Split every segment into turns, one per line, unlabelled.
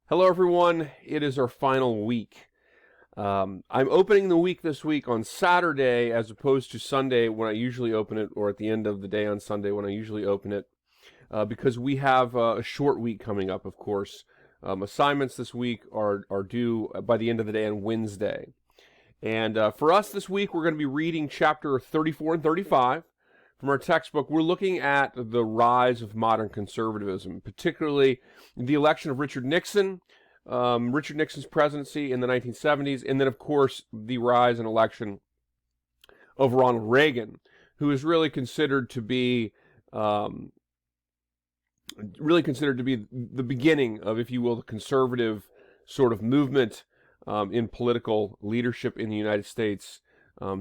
Hello, everyone. It is our final week. I'm opening the week this week on Saturday as opposed to Sunday when I usually open it, or at the end of the day on Sunday when I usually open it, because we have a short week coming up, of course. Assignments this week are due by the end of the day on Wednesday. And for us this week, we're going to be reading chapter 34 and 35 from our textbook. We're looking at the rise of modern conservatism, particularly the election of Richard Nixon, Richard Nixon's presidency in the 1970s, and then, of course, the rise and election of Ronald Reagan, who is really considered to be the beginning of, if you will, the conservative sort of movement in political leadership in the United States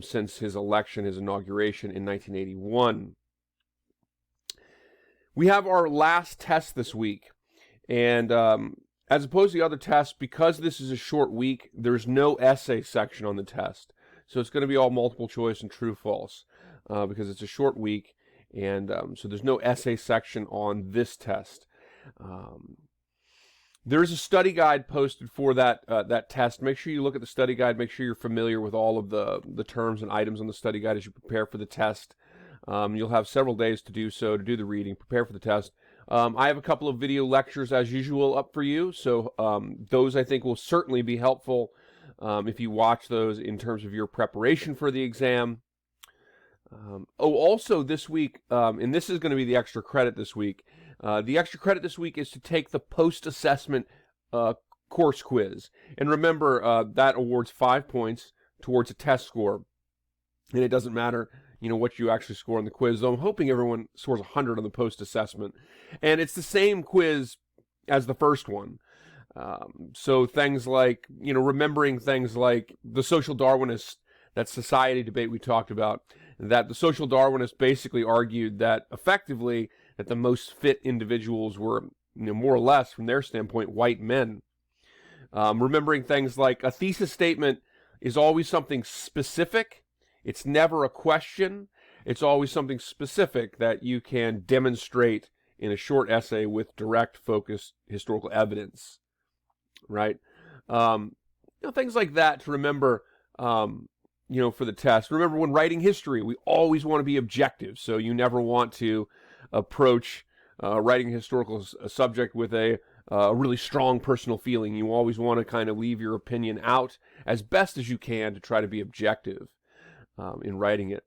since his election, his inauguration in 1981. We have our last test this week, and as opposed to the other tests, because this is a short week, there's no essay section on the test. So it's going to be all multiple choice and true false because it's a short week, and so there's no essay section on this test. There is a study guide posted for that test. Make sure you look at the study guide. Make sure you're familiar with all of the terms and items on the study guide as you prepare for the test. You'll have several days to do so, to do the reading, prepare for the test. I have a couple of video lectures, as usual, up for you. So those, I think, will certainly be helpful if you watch those in terms of your preparation for the exam. Also this week, and this is going to be the extra credit this week, the extra credit this week is to take the post-assessment course quiz. And remember, that awards 5 points towards a test score. And it doesn't matter, what you actually score on the quiz, though I'm hoping everyone scores 100 on the post-assessment. And it's the same quiz as the first one. So things like, remembering things like the social Darwinist, that society debate we talked about, that the social Darwinists basically argued that effectively that the most fit individuals were, more or less from their standpoint, white men. Remembering things like a thesis statement is always something specific. It's never a question. It's always something specific that you can demonstrate in a short essay with direct, focused historical evidence, right? Things like that to remember, for the test. Remember, when writing history, we always want to be objective. So you never want to approach writing a historical subject with a really strong personal feeling. You always want to kind of leave your opinion out as best as you can to try to be objective in writing it.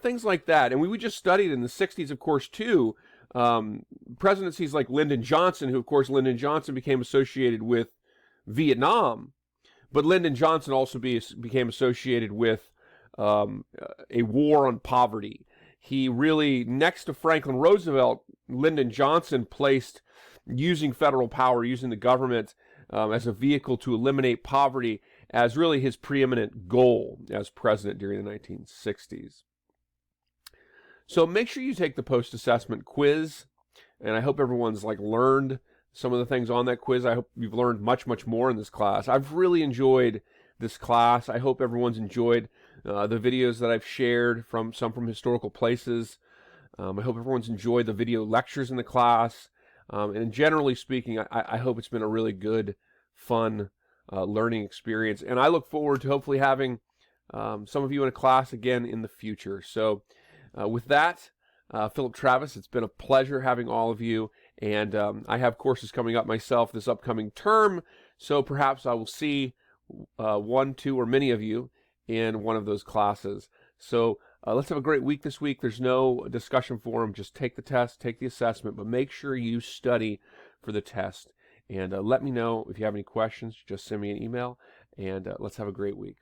Things like that. And we just studied in the 60s, of course, too, presidencies like Lyndon Johnson, who, of course, Lyndon Johnson became associated with Vietnam. But Lyndon Johnson also became associated with a war on poverty. He really, next to Franklin Roosevelt, Lyndon Johnson placed using federal power, using the government as a vehicle to eliminate poverty as really his preeminent goal as president during the 1960s. So make sure you take the post-assessment quiz, and I hope everyone's learned some of the things on that quiz. I hope you've learned much, much more in this class. I've really enjoyed this class. I hope everyone's enjoyed the videos that I've shared from historical places. I hope everyone's enjoyed the video lectures in the class. And generally speaking, I hope it's been a really good, fun learning experience. And I look forward to hopefully having some of you in a class again in the future. So with that, Philip Travis, it's been a pleasure having all of you. And I have courses coming up myself this upcoming term, so perhaps I will see one, two, or many of you in one of those classes. So let's have a great week this week. There's no discussion forum. Just take the test, take the assessment, but make sure you study for the test. And let me know if you have any questions. Just send me an email, and let's have a great week.